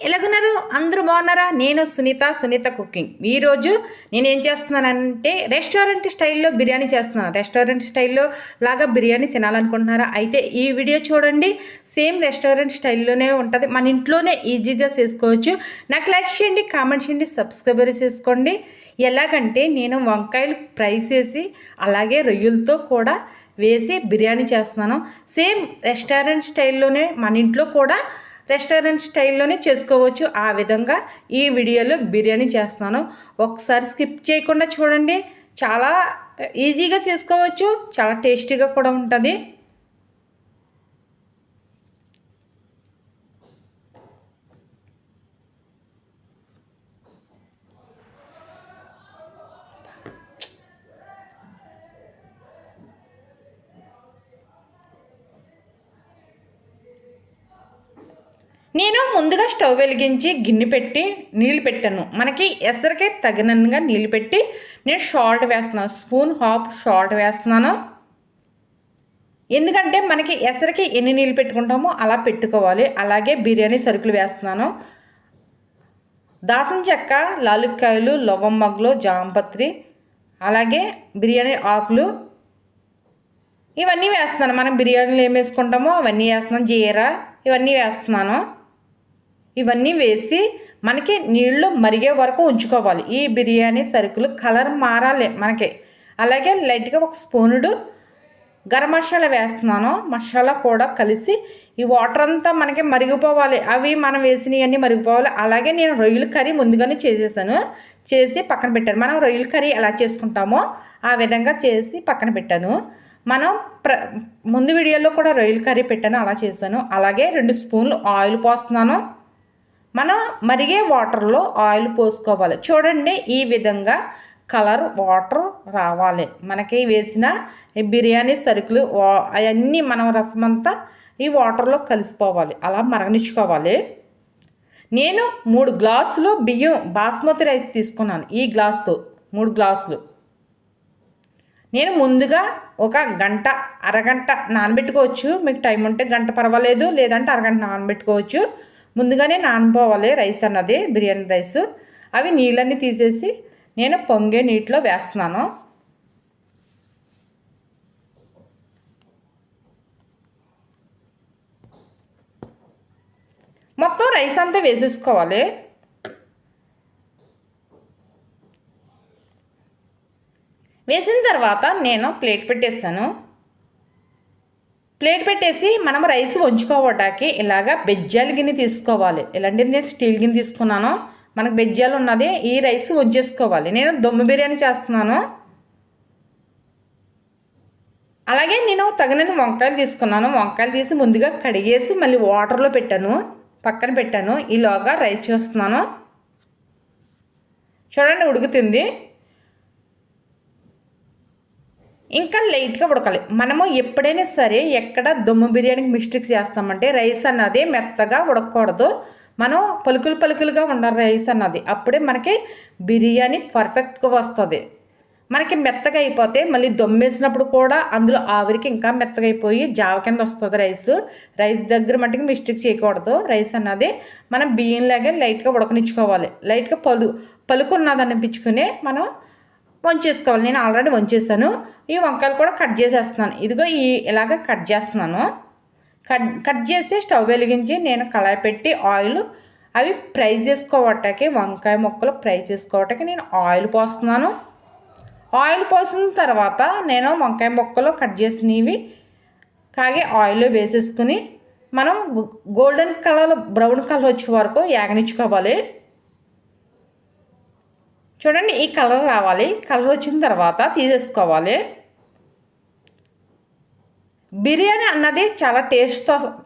ఎలాగున్నారు? అందరూ బాగున్నారా? నేను సునీత కుకింగ్. ఈరోజు నేనేం చేస్తున్నానంటే రెస్టారెంట్ స్టైల్లో బిర్యానీ చేస్తున్నాను. రెస్టారెంట్ స్టైల్లో లాగా బిర్యానీ తినాలనుకుంటున్నారా? అయితే ఈ వీడియో చూడండి. సేమ్ రెస్టారెంట్ స్టైల్లోనే ఉంటుంది. మన ఇంట్లోనే ఈజీగా చేసుకోవచ్చు. నాకు లైక్ చేయండి, కామెంట్ చేయండి, సబ్స్క్రైబర్ చేసుకోండి. ఎలాగంటే నేను వంకాయలు ఫ్రై చేసి అలాగే రొయ్యలతో కూడా వేసి బిర్యానీ చేస్తున్నాను. సేమ్ రెస్టారెంట్ స్టైల్లోనే మన ఇంట్లో కూడా రెస్టారెంట్ స్టైల్లోనే చేసుకోవచ్చు. ఆ విధంగా ఈ వీడియోలో బిర్యానీ చేస్తున్నాను. ఒకసారి స్కిప్ చేయకుండా చూడండి. చాలా ఈజీగా చేసుకోవచ్చు, చాలా టేస్టీగా కూడా ఉంటుంది. నేను ముందుగా స్టవ్ వెలిగించి గిన్నె పెట్టి నీళ్ళు పెట్టాను. మనకి ఎసరికే తగినంతగా నీళ్ళు పెట్టి నేను సాల్ట్ వేస్తున్నాను. స్పూన్ హాఫ్ సాల్ట్ వేస్తున్నాను. ఎందుకంటే మనకి ఎసరికి ఎన్ని నీళ్ళు పెట్టుకుంటామో అలా పెట్టుకోవాలి. అలాగే బిర్యానీ సరుకులు వేస్తున్నాను. దాసం చెక్క, లాలుక్కాయలు, లవంగలు, జాంపత్రి, అలాగే బిర్యానీ ఆకులు ఇవన్నీ వేస్తున్నాను. మనం బిర్యానీలో ఏం వేసుకుంటామో అవన్నీ వేస్తున్నాను. జీరా ఇవన్నీ వేస్తున్నాను. ఇవన్నీ వేసి మనకి నీళ్ళు మరిగే వరకు ఉంచుకోవాలి. ఈ బిర్యానీ సరుకులు కలర్ మారాలి మనకి. అలాగే లైట్గా ఒక స్పూనుడు గరం మసాలా వేస్తున్నాను. మసాలా కూడా కలిసి ఈ వాటర్ అంతా మనకి మరిగిపోవాలి. అవి మనం వేసినవన్నీ మరిగిపోవాలి. అలాగే నేను రొయ్యల కర్రీ ముందుగానే చేసి పక్కన పెట్టాను. మనం రొయ్యల కర్రీ ఎలా చేసుకుంటామో ఆ విధంగా చేసి పక్కన పెట్టాను. మనం ముందు వీడియోలో కూడా రొయ్యల కర్రీ పెట్టాను, అలా చేశాను. అలాగే 2 స్పూన్లు ఆయిల్ పోస్తున్నాను. మనం మరిగే వాటర్లో ఆయిల్ పోసుకోవాలి. చూడండి, ఈ విధంగా కలర్ వాటర్ రావాలి. మనకి వేసిన బిర్యానీ సరుకులు అవన్నీ మనం రసమంతా ఈ వాటర్లో కలిసిపోవాలి. అలా మరగనిచ్చుకోవాలి. నేను 3 గ్లాసులు బియ్యం బాస్మతి రైస్ తీసుకున్నాను. ఈ గ్లాస్తో 3 గ్లాసులు. నేను ముందుగా ఒక గంట అరగంట నానబెట్టుకోవచ్చు. మీకు టైం ఉంటే గంట పర్వాలేదు, లేదంటే అరగంట నానబెట్టుకోవచ్చు. ముందుగానే నానిపోవాలి రైస్ అన్నది, బిర్యానీ రైస్. అవి నీళ్ళన్నీ తీసేసి నేను పొంగే నీటిలో వేస్తున్నాను. మొత్తం రైస్ అంతా వేసేసుకోవాలి. వేసిన తర్వాత నేను ప్లేట్ పెట్టేస్తాను. ప్లేట్ పెట్టేసి మనం రైస్ వంచుకోవటానికి ఇలాగా బెజ్జాల గిన్నె తీసుకోవాలి. ఇలాంటిది నేను స్టీల్ గిన్నె తీసుకున్నాను. మనకు బెజ్జాలు ఉన్నది. ఈ రైస్ వంచేసుకోవాలి. నేను దొమ్మ బిర్యానీ చేస్తున్నాను. అలాగే నేను తగినన్ని వంకాయలు తీసుకున్నాను. వంకాయలు తీసి ముందుగా కడిగేసి మళ్ళీ వాటర్లో పెట్టాను, పక్కన పెట్టాను. ఈలోగా రైస్ చేస్తున్నాను. చూడండి, ఉడుకుతుంది. ఇంకా లైట్గా ఉడకాలి. మనము ఎప్పుడైనా సరే ఎక్కడ దొమ్ము బిర్యానీకి మిస్టేక్స్ చేస్తామంటే రైస్ అన్నది మెత్తగా ఉడకకూడదు. మనం పలుకులుగా ఉండాలి రైస్ అన్నది. అప్పుడే మనకి బిర్యానీ పర్ఫెక్ట్గా వస్తుంది. మనకి మెత్తగా అయిపోతే మళ్ళీ దొమ్మేసినప్పుడు కూడా అందులో ఆవిరికి ఇంకా మెత్తగా అయిపోయి జావ కింద వస్తుంది రైస్ దగ్గర మట్టుకు మిస్టేక్ చేయకూడదు. రైస్ అన్నది మనం బియ్యంలాగే లైట్గా ఉడకనిచ్చుకోవాలి. లైట్గా పలుకు ఉన్నది అనిపించుకుని మనం వంచేసుకోవాలి. నేను ఆల్రెడీ వంచేసాను. ఈ వంకాయలు కూడా కట్ చేసేస్తున్నాను. ఇదిగో ఇలాగ కట్ చేస్తున్నాను. కట్ చేసి స్టవ్ వెలిగించి నేను కళాయి పెట్టి ఆయిల్ అవి ఫ్రై చేసుకోవటానికి, వంకాయ ముక్కలు ఫ్రై చేసుకోవటానికి నేను ఆయిల్ పోస్తున్నాను. ఆయిల్ పోసిన తర్వాత నేను వంకాయ ముక్కలు కట్ చేసినవి కాగే ఆయిల్లో వేసేసుకుని మనం గోల్డెన్ కలర్, బ్రౌన్ కలర్ వచ్చే వరకు యాగనిచ్చుకోవాలి. చూడండి, ఈ కలర్ రావాలి. కలర్ వచ్చిన తర్వాత తీసేసుకోవాలి. బిర్యానీ అన్నది చాలా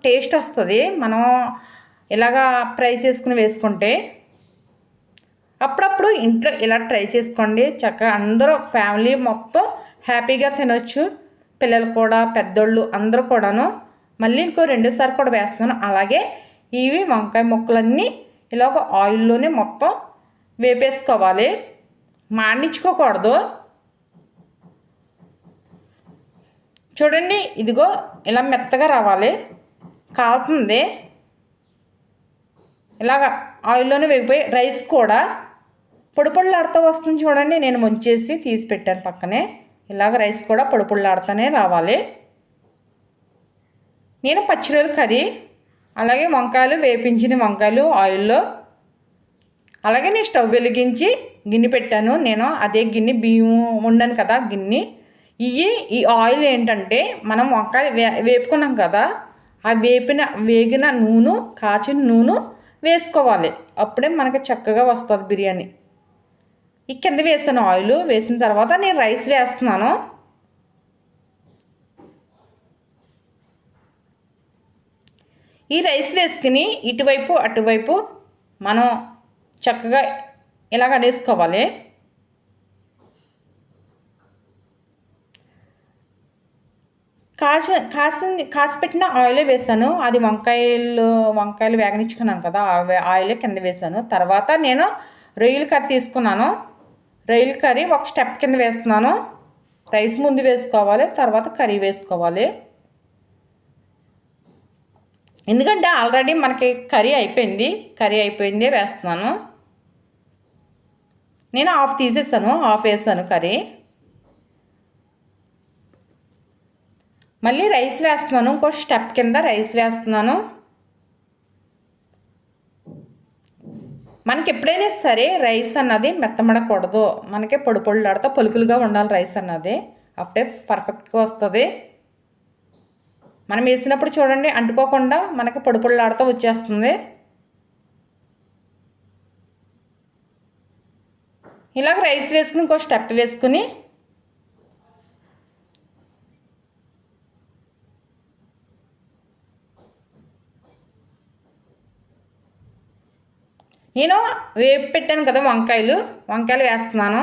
టేస్ట్ వస్తుంది మనం ఇలాగా ఫ్రై చేసుకుని వేసుకుంటే. అప్పుడప్పుడు ఇంట్లో ఇలా ట్రై చేసుకోండి. చక్కగా అందరూ ఫ్యామిలీ మొత్తం హ్యాపీగా తినొచ్చు. పిల్లలు కూడా, పెద్దోళ్ళు అందరూ కూడాను. మళ్ళీ ఇంకో 2 సార్లు కూడా వేస్తున్నాను. అలాగే ఇవి వంకాయ ముక్కలన్నీ ఇలాగ ఆయిల్లోనే మొత్తం వేపేసుకోవాలి. మాడించుకోకూడదు. చూడండి, ఇదిగో ఇలా మెత్తగా రావాలి. కాలుతుంది. ఇలాగ ఆయిల్లోనే వేగిపోయి రైస్ కూడా పొడి పొడిలాడుతూ వస్తుంది చూడండి. నేను వంచేసి తీసి పెట్టాను పక్కనే. ఇలాగ రైస్ కూడా పొడి పొడిలాడుతూనే రావాలి. నేను పచ్చిరొయ్యల కర్రీ, అలాగే వంకాయలు, వేపించిన వంకాయలు ఆయిల్లో, అలాగే నేను స్టవ్ వెలిగించి గిన్నె పెట్టాను. నేను అదే గిన్నె బియ్యం వండాను కదా గిన్నె. ఈ ఆయిల్ ఏంటంటే మనం వంకాయలు వేపుకున్నాం కదా, ఆ వేగిన నూనె, కాచిన నూనె వేసుకోవాలి. అప్పుడే మనకి చక్కగా వస్తుంది బిర్యానీ. ఈ కింద వేసాను ఆయిల్. వేసిన తర్వాత నేను రైస్ వేస్తున్నాను. ఈ రైస్ వేసుకుని ఇటువైపు అటువైపు మనం చక్కగా ఇలాగ అనేసుకోవాలి. కాసిపెట్టిన ఆయిలే వేసాను. అది వంకాయలు వేగనిచ్చుకున్నాను కదా, ఆయిలే కింద వేసాను. తర్వాత నేను రొయ్యల కర్రీ తీసుకున్నాను. రొయ్యల కర్రీ ఒక స్టెప్ కింద వేస్తున్నాను. రైస్ ముందు వేసుకోవాలి, తర్వాత కర్రీ వేసుకోవాలి. ఎందుకంటే ఆల్రెడీ మనకి కర్రీ అయిపోయిందే వేస్తున్నాను. నేను హాఫ్ తీసేసాను, హాఫ్ వేసాను కర్రీ. మళ్ళీ రైస్ వేస్తున్నాను. ఇంకో స్టెప్ కింద రైస్ వేస్తున్నాను. మనకి ఎప్పుడైనా సరే రైస్ అన్నది మెత్తమడకూడదు. మనకి పొడి పొడిలాడుతూ పలుకులుగా ఉండాలి రైస్ అన్నది. అప్పుడే పర్ఫెక్ట్గా వస్తుంది. మనం వేసినప్పుడు చూడండి అంటుకోకుండా మనకి పొడి పొడిలాడుతూ వచ్చేస్తుంది. ఇలాగ రైస్ వేసుకుని ఇంకో స్టెప్ వేసుకుని నేను వేపు పెట్టాను కదా వంకాయలు వేస్తున్నాను.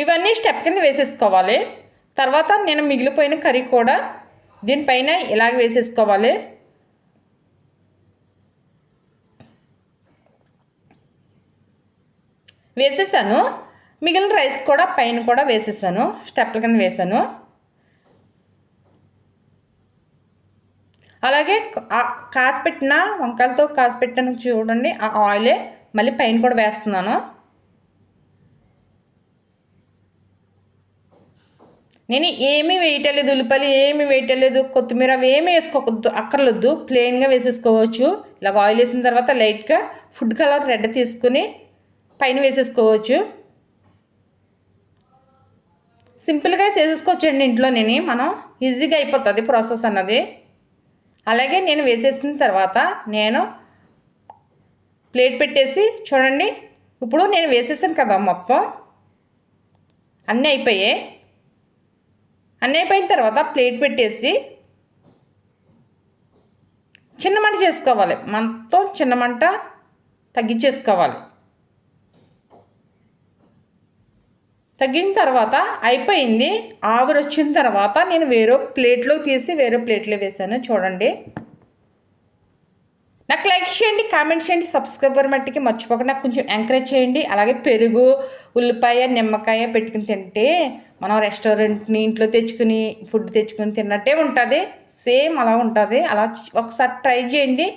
ఇవన్నీ స్టెప్ కింద వేసేసుకోవాలి. తర్వాత నేను మిగిలిపోయిన కర్రీ కూడా దీనిపైన ఇలాగ వేసేసుకోవాలి. వేసేసాను. మిగిలిన రైస్ కూడా పైన కూడా వేసేసాను, స్టెప్ల కింద వేసాను. అలాగే వంకాయలతో కాసిపెట్టిన చూడండి ఆ ఆయిలే మళ్ళీ పైన కూడా వేస్తున్నాను. నేను ఏమీ వేయటలేదు, ఉల్లిపాయలు ఏమీ వేయటలేదు, కొత్తిమీర అవి ఏమీ అక్కర్లేదు, ప్లెయిన్గా వేసేసుకోవచ్చు. ఇలాగ ఆయిల్ వేసిన తర్వాత లైట్గా ఫుడ్ కలర్ రెడ్ తీసుకుని పైన వేసేసుకోవచ్చు. సింపుల్గా చేసేసుకోవచ్చండి ఇంట్లోనే. మనం ఈజీగా అయిపోతుంది ప్రాసెస్ అన్నది. అలాగే నేను వేసేసిన తర్వాత నేను ప్లేట్ పెట్టేసి చూడండి. ఇప్పుడు నేను వేసేసాను కదా మొత్తం అన్నీ అయిపోయాయి. అన్నీ అయిపోయిన తర్వాత ప్లేట్ పెట్టేసి చిన్న మంట చేసుకోవాలి. మొత్తం చిన్న మంట తగ్గించేసుకోవాలి. తగ్గిన తర్వాత అయిపోయింది. ఆవిరి వచ్చిన తర్వాత నేను వేరే ప్లేట్లో తీసి వేరే ప్లేట్లో వేసాను. చూడండి. నాకు లైక్ చేయండి, కామెంట్ చేయండి, సబ్స్క్రైబర్ మట్టికి మర్చిపోకుండా నాకు కొంచెం ఎంకరేజ్ చేయండి. అలాగే పెరుగు, ఉల్లిపాయ, నిమ్మకాయ పెట్టుకుని తింటే మనం రెస్టారెంట్ని ఇంట్లో ఫుడ్ తెచ్చుకుని తిన్నట్టే ఉంటుంది. సేమ్ అలా ఉంటుంది. అలా ఒకసారి ట్రై చేయండి.